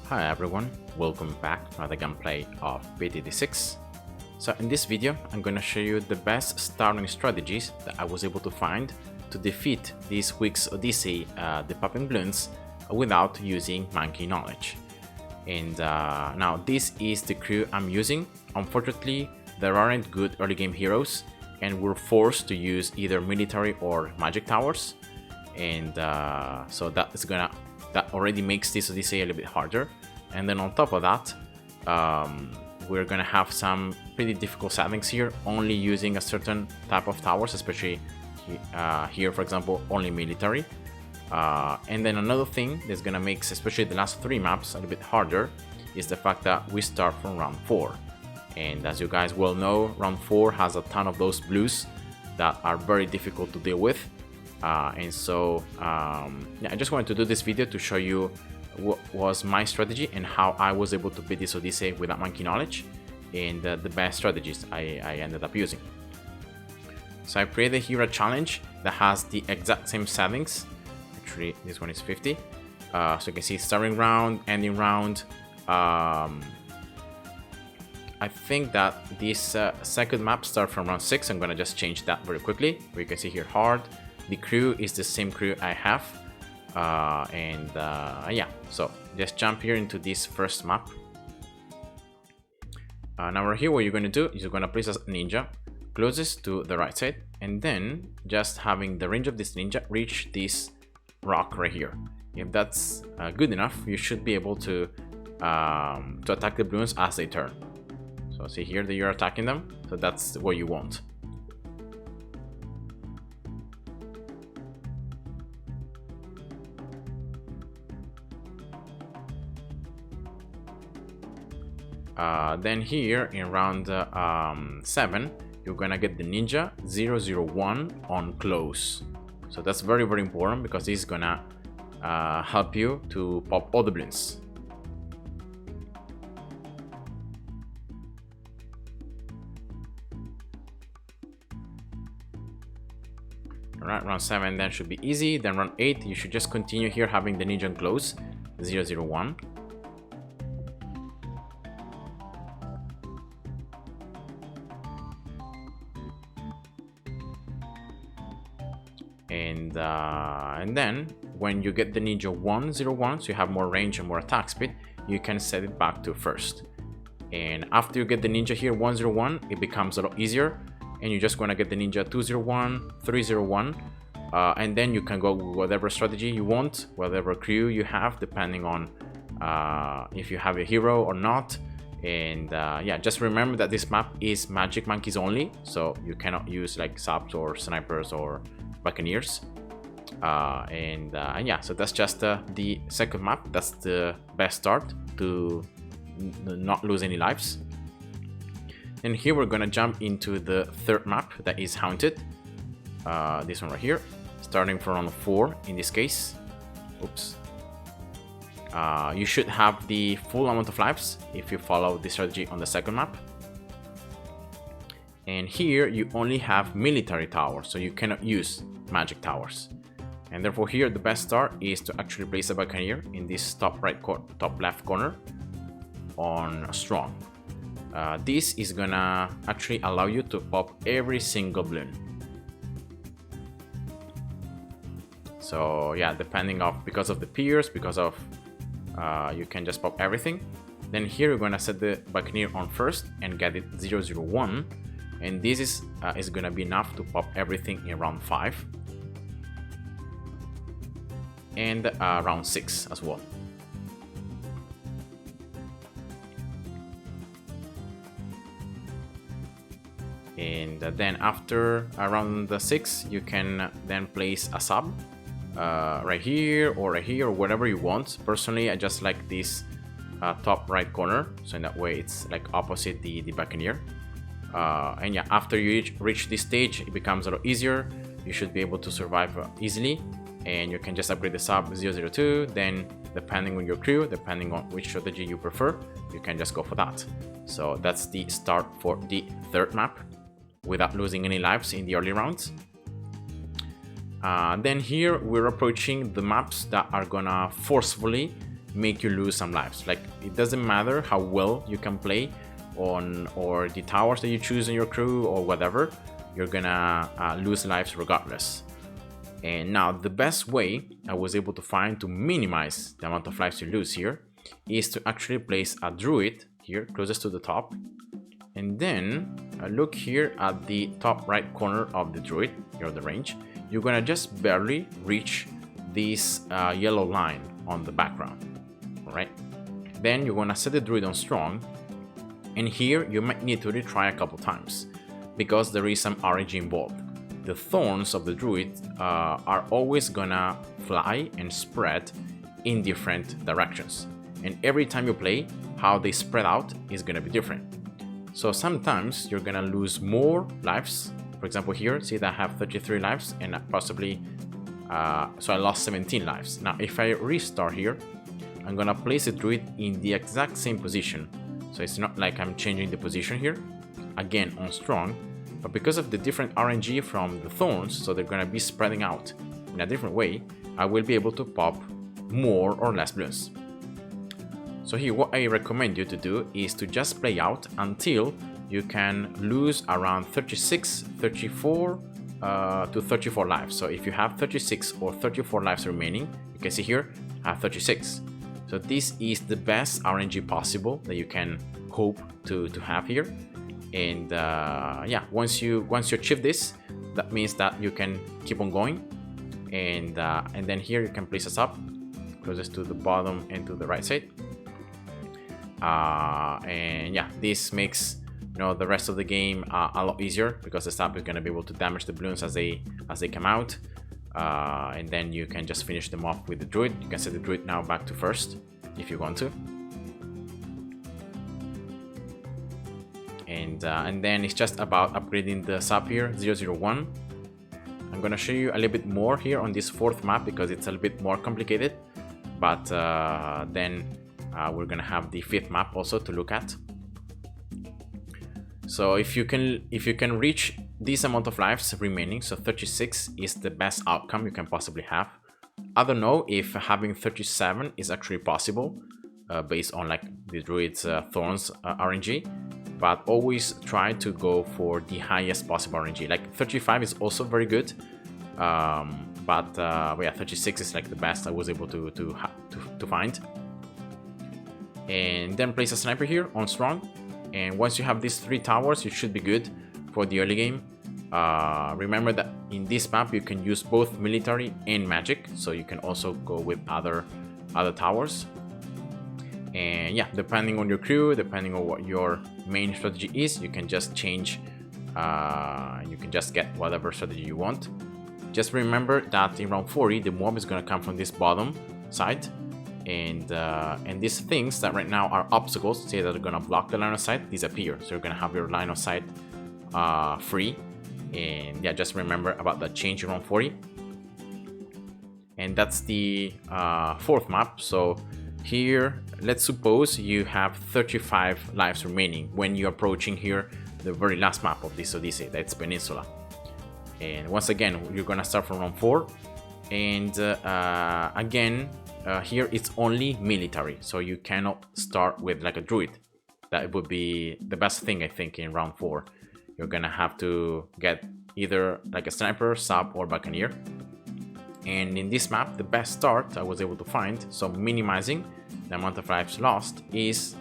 Hi everyone, welcome back to another gameplay of PTD6. So in this video, I'm going to show you the best starting strategies that I was able to find to defeat this week's Odyssey, the popping Bloons, without using monkey knowledge. And now this is the crew I'm using. Unfortunately, there aren't good early game heroes, and we're forced to use either military or magic towers. And so that already makes this Odyssey a little bit harder. And then on top of that, we're gonna have some pretty difficult settings here, only using a certain type of towers, especially here, for example, only military. And then another thing that's gonna make especially the last 3 maps a little bit harder is the fact that we start from round 4. And as you guys well know, round 4 has a ton of those blues that are very difficult to deal with. And so yeah, I just wanted to do this video to show you what was my strategy and how I was able to beat this Odyssey without monkey knowledge, and the best strategies I ended up using. So I created here a challenge that has the exact same settings. Actually, this one is 50. So you can see starting round, ending round. I think that this second map starts from round 6. I'm gonna just change that very quickly. Where you can see here hard. The crew is the same crew I have. Yeah, so just jump here into this first map. Now right here, what you're going to do is you're going to place a ninja closest to the right side, and then just having the range of this ninja reach this rock right here. If that's good enough, you should be able to attack the Bloons as they turn. So see here that you're attacking them, so that's what you want. Then here in round 7, you're gonna get the ninja 001 on close. So that's very important because this is gonna help you to pop all the Bloons. Alright, round 7 then should be easy. Then round 8, you should just continue here having the ninja on close 001. And then when you get the ninja 101, so you have more range and more attack speed, you can set it back to first. And after you get the ninja here 101, it becomes a lot easier, and you're just gonna get the ninja 201, 301, and then you can go with whatever strategy you want, whatever crew you have, depending on if you have a hero or not. And yeah, just remember that this map is magic monkeys only, so you cannot use like subs or snipers or buccaneers. Yeah, so that's just the second map. That's the best start to not lose any lives. And here we're gonna jump into the third map that is Haunted. This one right here, starting from round 4 in this case. Oops. You should have the full amount of lives if you follow the strategy on the second map. And here you only have military towers, so you cannot use magic towers. And therefore here the best start is to actually place a buccaneer in this top left corner on strong. This is gonna actually allow you to pop every single Bloon. So yeah, because of the piers, because of you can just pop everything. Then here you're gonna set the buccaneer on first and get it 001, and this is gonna be enough to pop everything in round 5 and round 6 as well. And then after around the 6, you can then place a sub right here or whatever you want. Personally, I just like this top right corner, so in that way it's like opposite the buccaneer. And yeah, after you reach this stage, it becomes a lot easier. You should be able to survive easily, and you can just upgrade the sub 002. Then depending on your crew, depending on which strategy you prefer, you can just go for that. So that's the start for the third map without losing any lives in the early rounds. Then here we're approaching the maps that are gonna forcefully make you lose some lives. Like, it doesn't matter how well you can play on, or the towers that you choose in your crew or whatever, you're gonna lose lives regardless. And now the best way I was able to find to minimize the amount of lives you lose here is to actually place a druid here closest to the top, and then look here at the top right corner of the druid, here the range. You're gonna just barely reach this yellow line on the background. All right, then you're gonna set the druid on strong, and here you might need to retry a couple times because there is some RNG involved. The thorns of the druid are always gonna fly and spread in different directions, and every time you play, how they spread out is gonna be different. So sometimes you're gonna lose more lives. For example, here, see that I have 33 lives, and possibly so I lost 17 lives. Now if I restart here, I'm gonna place the druid in the exact same position, so it's not like I'm changing the position here, again on strong, but because of the different RNG from the thorns, so they're gonna be spreading out in a different way, I will be able to pop more or less bloons. So here, what I recommend you to do is to just play out until you can lose around 36, 34 to 34 lives. So if you have 36 or 34 lives remaining, you can see here, I have 36. So this is the best RNG possible that you can hope to have here. And yeah, once you achieve this, that means that you can keep on going, and then here you can place us up closest to the bottom and to the right side, and yeah, this makes the rest of the game a lot easier, because the sap is going to be able to damage the bloons as they come out, and then you can just finish them off with the druid. You can set the druid now back to first if you want to. And then it's just about upgrading the sub here, 001. I'm gonna show you a little bit more here on this fourth map because it's a little bit more complicated, but then we're gonna have the fifth map also to look at. So if you can reach this amount of lives remaining, so 36 is the best outcome you can possibly have. I don't know if having 37 is actually possible based on like the druid's thorns RNG, but always try to go for the highest possible RNG. Like 35 is also very good, but yeah, 36 is like the best I was able to find. And then place a sniper here on strong, and once you have these 3 towers, you should be good for the early game. Remember that in this map you can use both military and magic, so you can also go with other towers. And yeah, depending on your crew, depending on what your main strategy is, you can just change, you can just get whatever strategy you want. Just remember that in round 40 the mob is going to come from this bottom side, and these things that right now are obstacles, say that are going to block the line of sight, disappear, so you're going to have your line of sight free. And yeah, just remember about that change in round 40. And that's the fourth map. So here, let's suppose you have 35 lives remaining when you're approaching here the very last map of this Odyssey, that's Peninsula. And once again, you're gonna start from round 4, and again, here it's only military, so you cannot start with like a druid. That would be the best thing, I think, in round 4. You're gonna have to get either like a sniper, sub, or buccaneer. And in this map, the best start I was able to find, so minimizing the amount of lives lost, is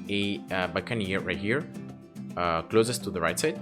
a buccaneer right here, closest to the right side,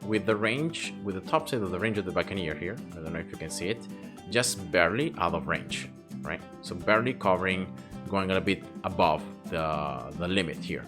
with the range, with the top side of the range of the buccaneer here. I don't know if you can see it, just barely out of range, right? So barely covering, going a little bit above the limit here.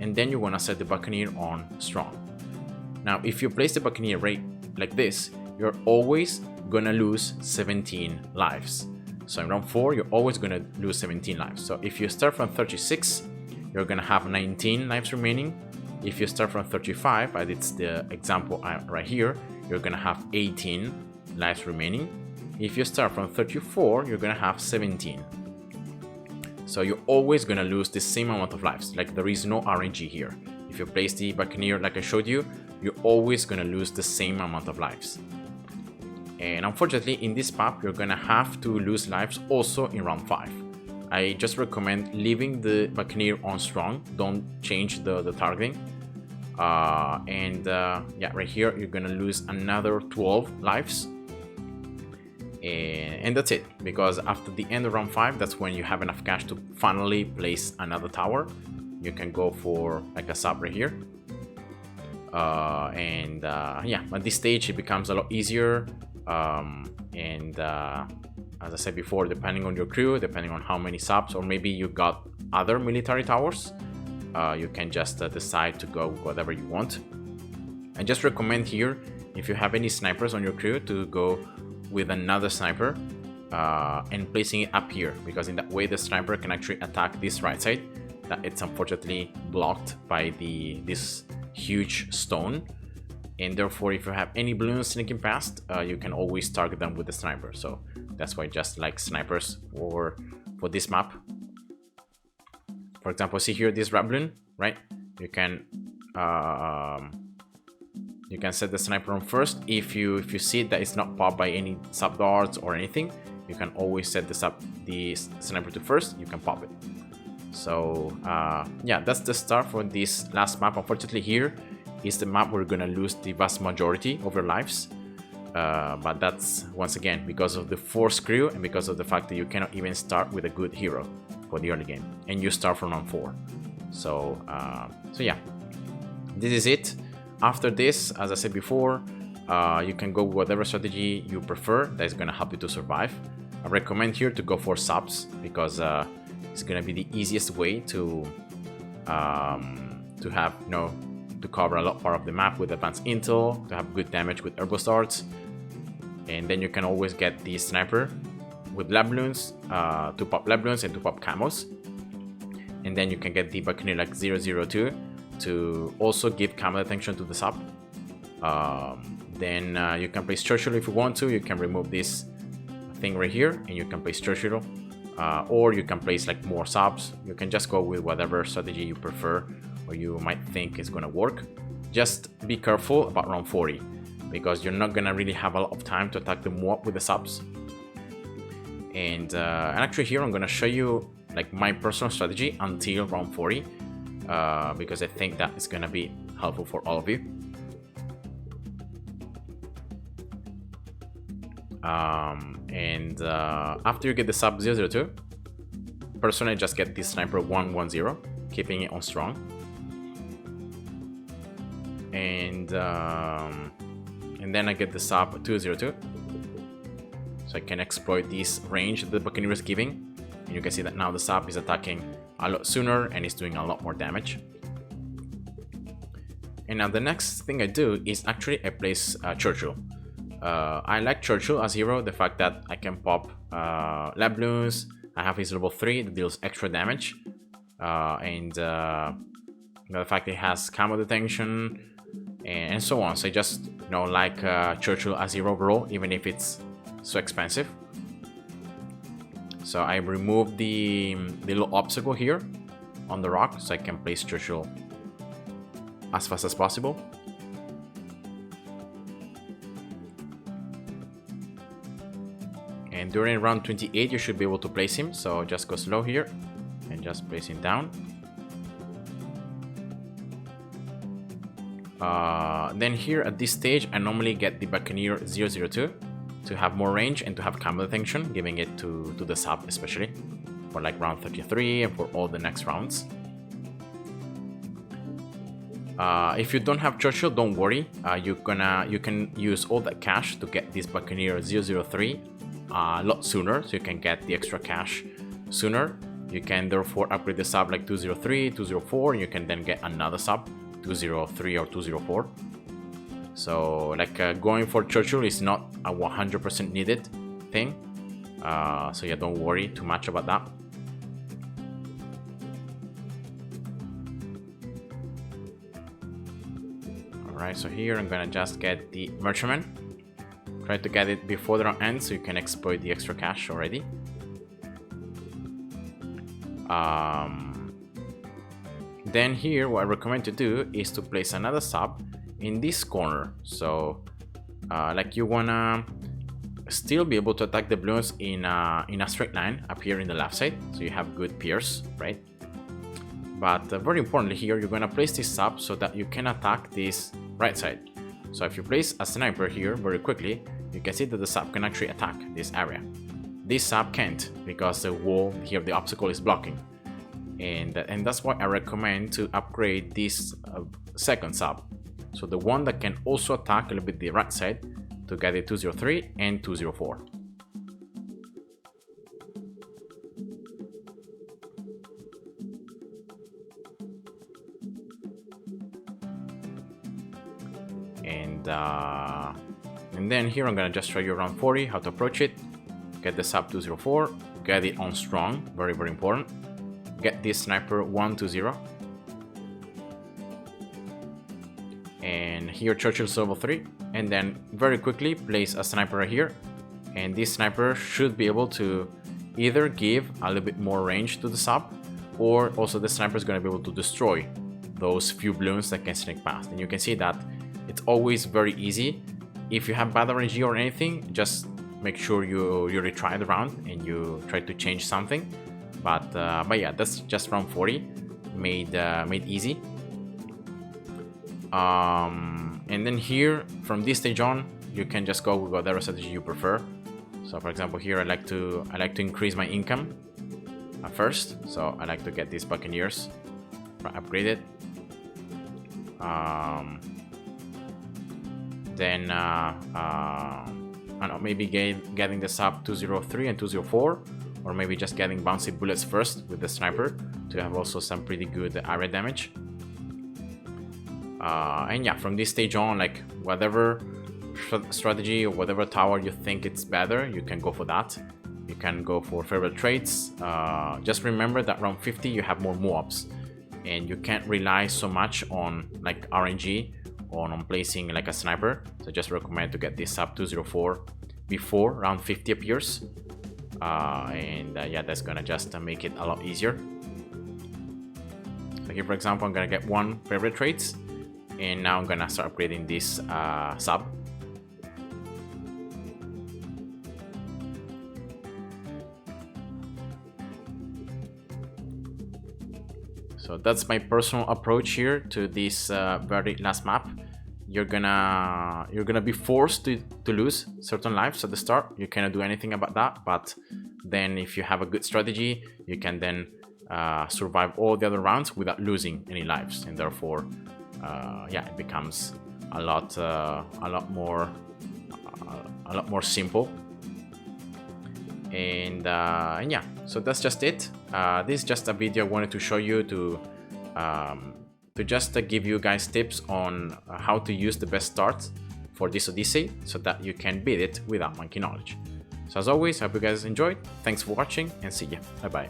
And then you want to set the buccaneer on strong. Now, if you place the buccaneer right like this, you're always gonna lose 17 lives. So in round 4, you're always gonna lose 17 lives. So if you start from 36, you're gonna have 19 lives remaining. If you start from 35, as it's the example right here, you're gonna have 18 lives remaining. If you start from 34, you're gonna have 17. So you're always gonna lose the same amount of lives. Like, there is no RNG here. If you place the buccaneer like I showed you, you're always gonna lose the same amount of lives. And unfortunately, in this map, you're gonna have to lose lives also in round 5. I just recommend leaving the Buccaneer on strong. Don't change the targeting. Yeah, right here you're gonna lose another 12 lives. And that's it, because after the end of round 5, that's when you have enough cash to finally place another tower. You can go for like a sub right here. Yeah, at this stage it becomes a lot easier. As I said before, depending on your crew, depending on how many subs, or maybe you got other military towers, you can just decide to go whatever you want. I just recommend here, if you have any snipers on your crew, to go with another sniper and placing it up here, because in that way the sniper can actually attack this right side that it's unfortunately blocked by this huge stone, and therefore if you have any balloons sneaking past, you can always target them with the sniper. So that's why I just like snipers for this map. For example, see here this rat balloon, right? You can set the sniper on first. If you see that it's not popped by any sub darts or anything, you can always set the sniper to first. You can pop it. So yeah, that's the start for this last map. Unfortunately, here is the map where we're gonna lose the vast majority of your lives. But that's once again because of the force crew and because of the fact that you cannot even start with a good hero for the early game, and you start from round 4. So yeah, this is it. After this, as I said before, you can go with whatever strategy you prefer that is going to help you to survive. I recommend here to go for subs, because it's going to be the easiest way to have, you know, to cover a lot part of the map with advanced intel, to have good damage with herbo darts, and then you can always get the sniper with lab balloons, to pop lab balloons and to pop camos, and then you can get the Buccaneer like 002 to also give camo detection to the sub. Then you can place Churchill if you want to. You can remove this thing right here and you can place Churchill, or you can place like more subs. You can just go with whatever strategy you prefer or you might think is going to work. Just be careful about round 40, because you're not going to really have a lot of time to attack them up with the subs. And actually here I'm going to show you like my personal strategy until round 40, because I think that is going to be helpful for all of you. After you get the sub 002, personally just get this sniper 110, keeping it on strong. And then I get the sub 202, so I can exploit this range that the Buccaneer is giving. And you can see that now the sub is attacking a lot sooner and is doing a lot more damage. And now the next thing I do is actually I place Churchill. I like Churchill as hero, the fact that I can pop lab balloons. I have his level 3 that deals extra damage, and the fact that it has camo detection and so on. So I just, you know, like Churchill as hero overall, even if it's so expensive. So I remove the little obstacle here on the rock, so I can place Churchill as fast as possible. And during round 28 you should be able to place him, so just go slow here and just place him down. Then here at this stage I normally get the Buccaneer 002 to have more range and to have camo detection, giving it to the sub, especially for like round 33 and for all the next rounds. If you don't have Churchill, don't worry, you can use all that cash to get this Buccaneer 003 a lot sooner, so you can get the extra cash sooner. You can therefore upgrade the sub like 203, 204, and you can then get another sub 203 or 204. So like going for Churchill is not a 100% needed thing, so yeah, don't worry too much about that. Alright, so here I'm gonna just get the Merchantman. Try to get it before the round ends so you can exploit the extra cash already. Then here what I recommend to do is to place another sub in this corner. So like you wanna still be able to attack the Bloons in a straight line up here in the left side, so you have good pierce, right? But very importantly here, you're gonna place this sub so that you can attack this right side. So if you place a sniper here very quickly, you can see that the sub can actually attack this area. This sub can't, because the wall here, the obstacle is blocking. And that's why I recommend to upgrade this second sub. So the one that can also attack a little bit the right side, to get it 203 and 204. And then here I'm gonna just show you around 40 how to approach it. Get the sub 204, get it on strong, very important. Get this sniper 120. And here Churchill's level 3, and then very quickly place a sniper right here, and this sniper should be able to either give a little bit more range to the sub, or also the sniper is going to be able to destroy those few Bloons that can sneak past. And you can see that it's always very easy. If you have bad RNG or anything, just make sure you retry the round and you try to change something. But yeah, that's just round 40 made easy. And then here from this stage on, you can just go with whatever strategy you prefer. So for example here I like to increase my income first, so I like to get these Buccaneers upgraded. Then I don't know, maybe getting the sub 203 and 204, or maybe just getting bouncy bullets first with the sniper to have also some pretty good area damage. And yeah, from this stage on, like whatever strategy or whatever tower you think it's better, you can go for that. You can go for favorite traits. Just remember that round 50 you have more mobs, and you can't rely so much on like RNG on placing like a sniper. So just recommend to get this sub 204 before round 50 appears. Yeah, that's gonna just make it a lot easier. So here for example I'm gonna get one favorite traits, and now I'm gonna start upgrading this sub. So that's my personal approach here to this very last map. You're gonna be forced to lose certain lives at the start. You cannot do anything about that, but then if you have a good strategy, you can then survive all the other rounds without losing any lives, and therefore yeah, it becomes a lot more simple. And yeah, so that's just it. This is just a video I wanted to show you to just give you guys tips on how to use the best start for this Odyssey, so that you can beat it without monkey knowledge. So as always, I hope you guys enjoyed. Thanks for watching, and see ya. Bye bye.